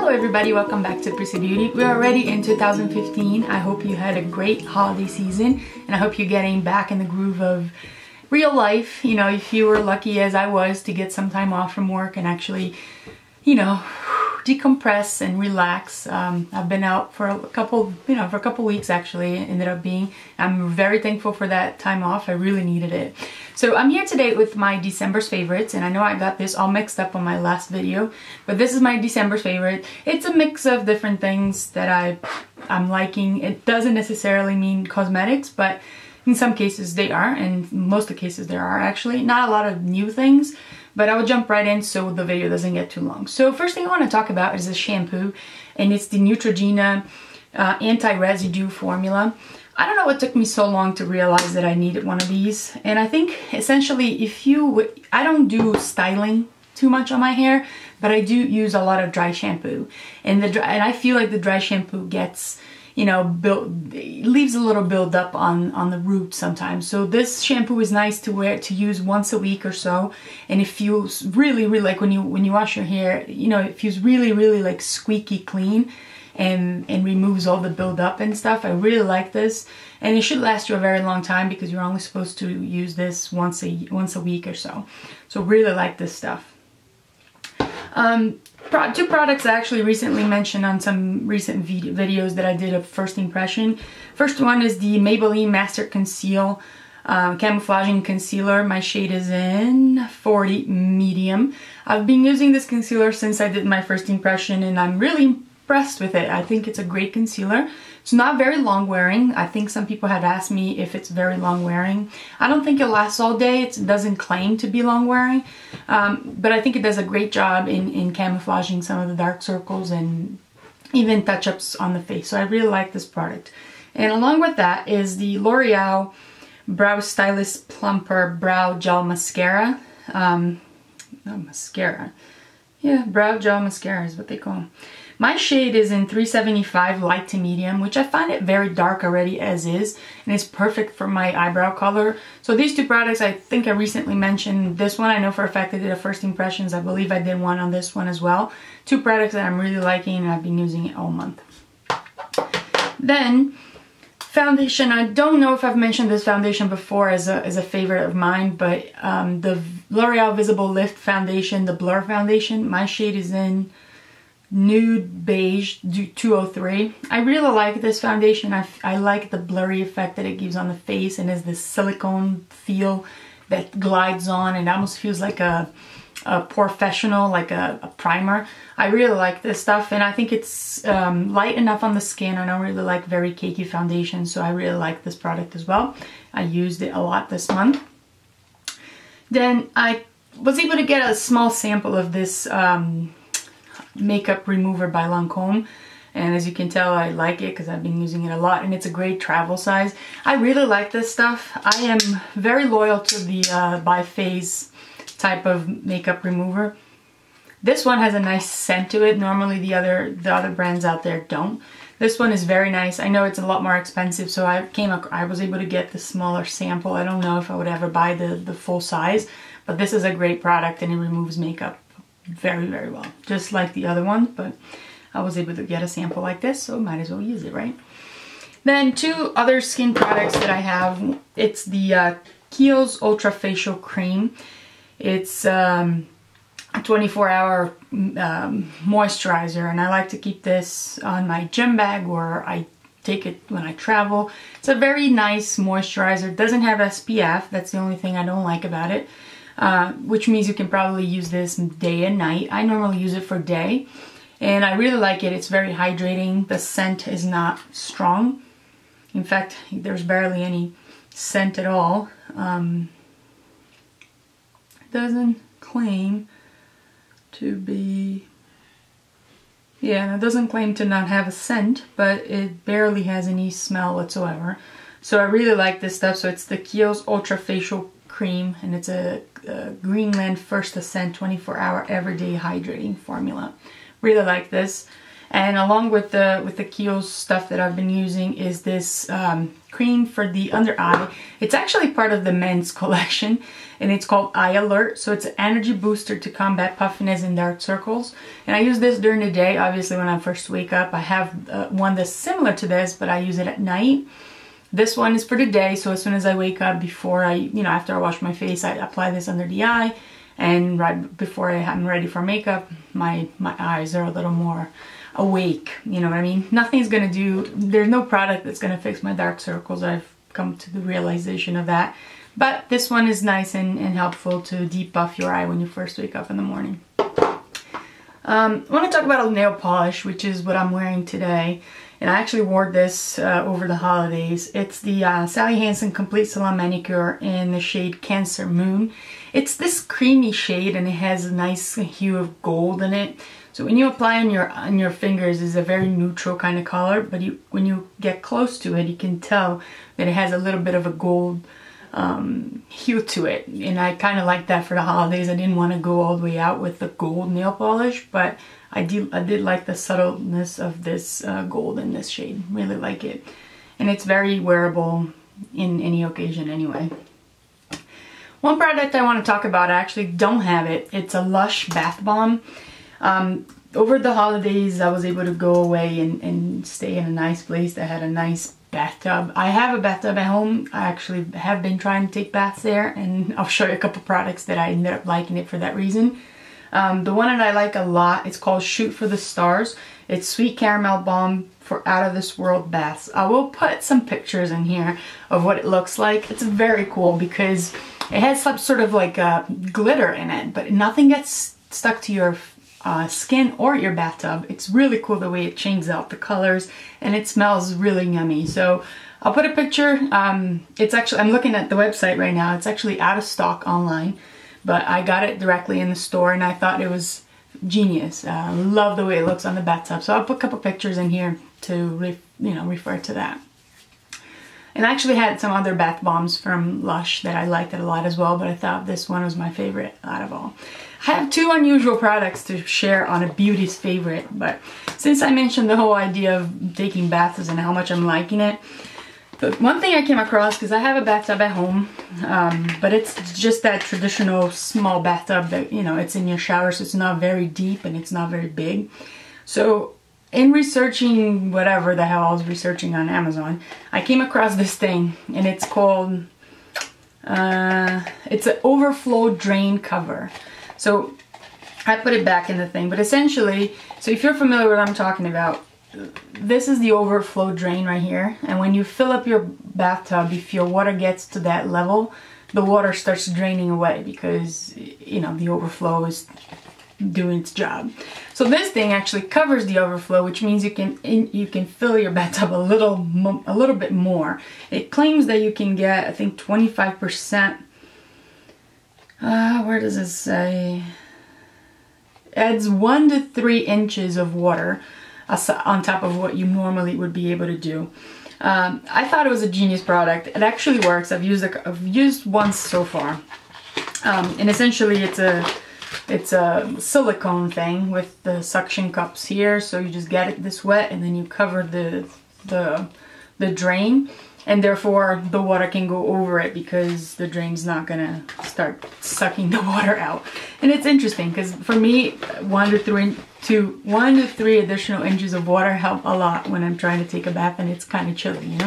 Hello everybody, welcome back to Prissy Beauty. We're already in 2015. I hope you had a great holiday season and I hope you're getting back in the groove of real life. You know, if you were lucky as I was to get some time off from work and actually, you know, decompress and relax. I've been out for a couple weeks actually. I'm very thankful for that time off. I really needed it. So I'm here today with my December's favorites, and I know I got this all mixed up on my last video, but this is my December's favorite. It's a mix of different things that I'm liking. It doesn't necessarily mean cosmetics, but in some cases they are, and most of the cases there are actually. Not a lot of new things, but I will jump right in so the video doesn't get too long. So first thing I want to talk about is a shampoo, and it's the Neutrogena anti-residue formula. I don't know what took me so long to realize that I needed one of these, and I think essentially I don't do styling too much on my hair, but I do use a lot of dry shampoo, and I feel like the dry shampoo gets, you know, leaves a little build up on the root sometimes. So this shampoo is nice to use once a week or so, and it feels really like when you wash your hair, you know, it feels really like squeaky clean and removes all the build up and stuff. I really like this, and it should last you a very long time because you're only supposed to use this once a week or so. So really like this stuff. Two products I actually recently mentioned on some recent videos that I did of first impression. First one is the Maybelline Master Conceal Camouflaging Concealer. My shade is in 40 Medium. I've been using this concealer since I did my first impression, and I'm really impressed with it. I think it's a great concealer. It's not very long wearing. I think some people have asked me if it's very long wearing. I don't think it lasts all day. It doesn't claim to be long wearing, but I think it does a great job in camouflaging some of the dark circles and even touch-ups on the face. So I really like this product. And along with that is the L'Oreal Brow Stylist Plumper Brow Gel Mascara. Yeah, brow gel mascara is what they call them. My shade is in 375 light to medium, which I find it very dark already as is, and it's perfect for my eyebrow color. So these two products, I think I recently mentioned this one. I know for a fact I did a first impressions. I believe I did one on this one as well. Two products that I'm really liking, and I've been using it all month. Then foundation. I don't know if I've mentioned this foundation before as a favorite of mine, but the L'Oreal Visible Lift Foundation, the Blur Foundation. My shade is in Nude Beige 203. I really like this foundation. I like the blurry effect that it gives on the face, and has this silicone feel that glides on, and almost feels like a professional, like a primer. I really like this stuff, and I think it's light enough on the skin. I don't really like very cakey foundation, so I really like this product as well. I used it a lot this month. Then I was able to get a small sample of this makeup remover by Lancome, and as you can tell, I like it because I've been using it a lot, and it's a great travel size. I really like this stuff. I am very loyal to the Biphase type of makeup remover. This one has a nice scent to it. Normally the other brands out there don't. This one is very nice. I know it's a lot more expensive, so I was able to get the smaller sample. I don't know if I would ever buy the full size, but this is a great product, and it removes makeup very well, just like the other one. But I was able to get a sample like this, so might as well use it, right? Then two other skin products that I have. It's the Kiehl's Ultra Facial Cream. It's a 24-hour moisturizer, and I like to keep this on my gym bag, or I take it when I travel. It's a very nice moisturizer. It doesn't have SPF. That's the only thing I don't like about it, which means you can probably use this day and night. I normally use it for day, and I really like it. It's very hydrating. The scent is not strong. In fact, there's barely any scent at all. Doesn't claim to be, yeah, it doesn't claim to not have a scent, but it barely has any smell whatsoever. So I really like this stuff. So it's the Kiehl's Ultra Facial Cream, and it's a Greenland First Ascent 24-hour everyday hydrating formula. Really like this. And along with the Kiehl's stuff that I've been using is this cream for the under eye. It's actually part of the men's collection, and it's called Eye Alert. So it's an energy booster to combat puffiness and dark circles. And I use this during the day. Obviously, when I first wake up, I have one that's similar to this, but I use it at night. This one is for the day, so as soon as I wake up, before I, after I wash my face, I apply this under the eye. And right before I'm ready for makeup, my eyes are a little more awake, you know what I mean? Nothing's gonna do, there's no product that's gonna fix my dark circles. I've come to the realization of that. But this one is nice and helpful to depuff your eye when you first wake up in the morning. I want to talk about a nail polish, which is what I'm wearing today. And I actually wore this over the holidays. It's the Sally Hansen Complete Salon Manicure in the shade Cancer Moon. It's this creamy shade and it has a nice hue of gold in it. So when you apply on your fingers, it's a very neutral kind of color, but when you get close to it, you can tell that it has a little bit of a gold hue to it. And I kind of like that for the holidays. I didn't want to go all the way out with the gold nail polish, but I did like the subtleness of this gold in this shade. Really like it. And it's very wearable in any occasion anyway. One product I want to talk about, I actually don't have it. It's a Lush bath bomb. Over the holidays, I was able to go away and stay in a nice place that had a nice bathtub. I have a bathtub at home. I actually have been trying to take baths there, and I'll show you a couple products that I ended up liking it for that reason. The one that I like a lot, it's called Shoot for the Stars. It's Sweet Caramel Balm for Out of This World Baths. I will put some pictures in here of what it looks like. It's very cool because it has some sort of like glitter in it, but nothing gets stuck to your skin or your bathtub. It's really cool the way it changes out the colors, and it smells really yummy. So I'll put a picture. It's actually, I'm looking at the website right now. It's actually out of stock online, but I got it directly in the store and I thought it was genius. Love the way it looks on the bathtub. So I'll put a couple pictures in here to refer to that. And I actually had some other bath bombs from Lush that I liked it a lot as well, but I thought this one was my favorite out of all. I have two unusual products to share on a beauty's favorite, but since I mentioned the whole idea of taking baths and how much I'm liking it, but one thing I came across, because I have a bathtub at home, but it's just that traditional small bathtub that, it's in your shower, so it's not very deep and it's not very big. So in researching whatever the hell I was researching on Amazon, I came across this thing, and it's called, it's an overflow drain cover. So I put it back in the thing, but essentially, so if you're familiar with what I'm talking about, this is the overflow drain right here. And when you fill up your bathtub, if your water gets to that level, the water starts draining away because, the overflow is doing its job. So this thing actually covers the overflow, which means you can fill your bathtub a little bit more. It claims that you can get, I think, 25%. Where does it say? Adds 1 to 3 inches of water on top of what you normally would be able to do. I thought it was a genius product. It actually works. I've used once so far, and essentially it's a silicone thing with the suction cups here. So you just get it this wet, and then you cover the drain. And therefore the water can go over it because the drain's not gonna start sucking the water out. And it's interesting because for me, 1 to 3 additional inches of water help a lot when I'm trying to take a bath and it's kind of chilly,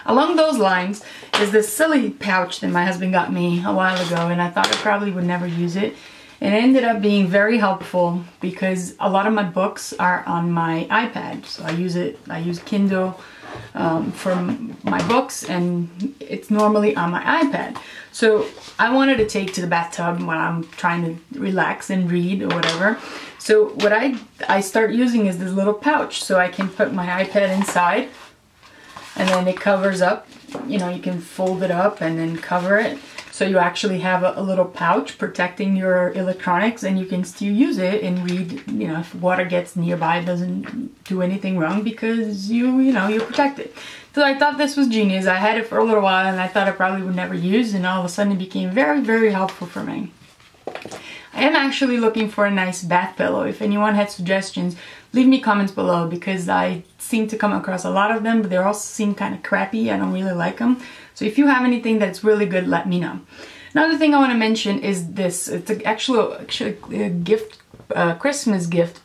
Along those lines is this silly pouch that my husband got me a while ago, and I thought I probably would never use it. And it ended up being very helpful because a lot of my books are on my iPad. So I use Kindle for my books, and it's normally on my iPad. So I wanted to take to the bathtub when I'm trying to relax and read or whatever. So what I start using is this little pouch, so I can put my iPad inside, and then it covers up. You can fold it up and then cover it. So you actually have a little pouch protecting your electronics, and you can still use it and read, if water gets nearby, it doesn't do anything wrong because you're protected. So I thought this was genius. I had it for a little while and I thought I probably would never use, and all of a sudden it became very, very helpful for me. I am actually looking for a nice bath pillow. If anyone had suggestions, leave me comments below, because I seem to come across a lot of them, but they all seem kind of crappy. I don't really like them. So if you have anything that's really good, let me know. Another thing I want to mention is this. It's actually a gift, Christmas gift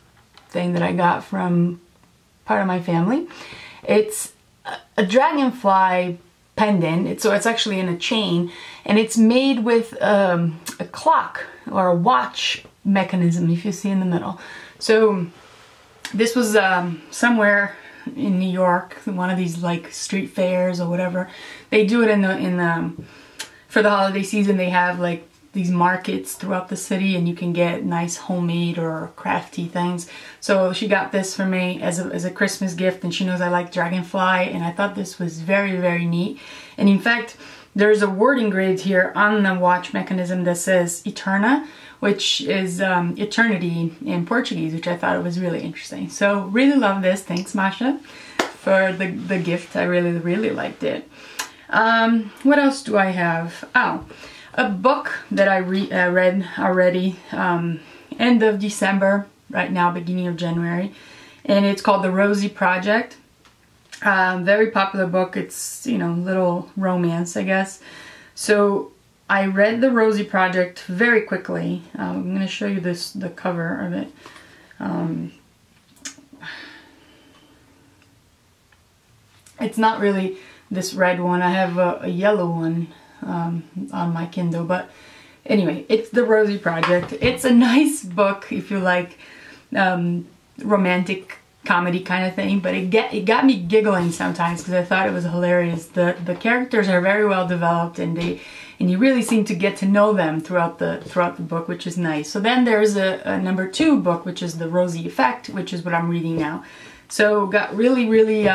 thing that I got from part of my family. It's a dragonfly pendant. So it's actually in a chain, and it's made with a clock or a watch mechanism, if you see in the middle. So this was somewhere in New York, one of these like street fairs or whatever. They do it for the holiday season. They have like these markets throughout the city, and you can get nice homemade or crafty things. So she got this for me as a Christmas gift, and she knows I like dragonfly, and I thought this was very, very neat. And in fact, there's a word engraved here on the watch mechanism that says Eterna, which is eternity in Portuguese, which I thought was really interesting. So really love this. Thanks, Masha, for the gift. I really, really liked it. What else do I have? Oh, a book that I read already, end of December, right now, beginning of January, and it's called The Rosie Project. Very popular book. It's, you know, little romance, I guess. So I read The Rosie Project very quickly. I'm going to show you the cover of it. It's not really this red one. I have a yellow one on my Kindle, but anyway, it's The Rosie Project. It's a nice book if you like romantic comedy kind of thing, but it got me giggling sometimes because I thought it was hilarious. The characters are very well developed, and you really seem to get to know them throughout the book, which is nice. So then there's a number 2 book, which is The Rosie Effect, which is what I'm reading now. So got really, really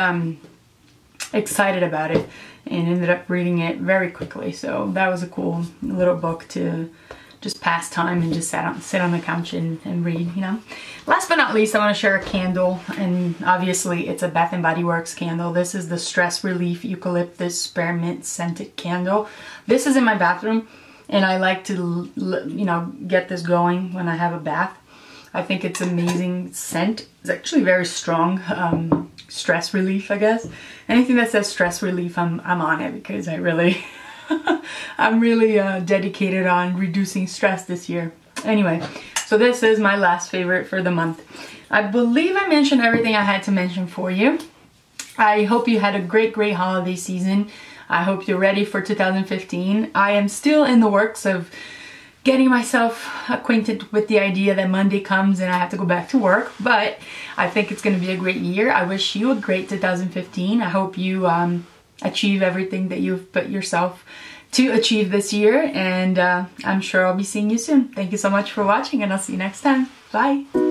excited about it, and ended up reading it very quickly. So that was a cool little book to just pass time and just sit on the couch and read, you know. Last but not least, I want to share a candle, and obviously it's a Bath & Body Works candle. This is the Stress Relief Eucalyptus Spearmint Scented Candle. This is in my bathroom, and I like to, you know, get this going when I have a bath. I think it's amazing scent. It's actually very strong. Stress relief, I guess. Anything that says stress relief, I'm on it, because I really I'm really dedicated on reducing stress this year. Anyway, so this is my last favorite for the month. I believe I mentioned everything I had to mention for you. I hope you had a great holiday season. I hope you're ready for 2015. I am still in the works of getting myself acquainted with the idea that Monday comes and I have to go back to work, but I think it's going to be a great year. I wish you a great 2015. I hope you achieve everything that you've put yourself to achieve this year, and I'm sure I'll be seeing you soon. Thank you so much for watching, and I'll see you next time. Bye!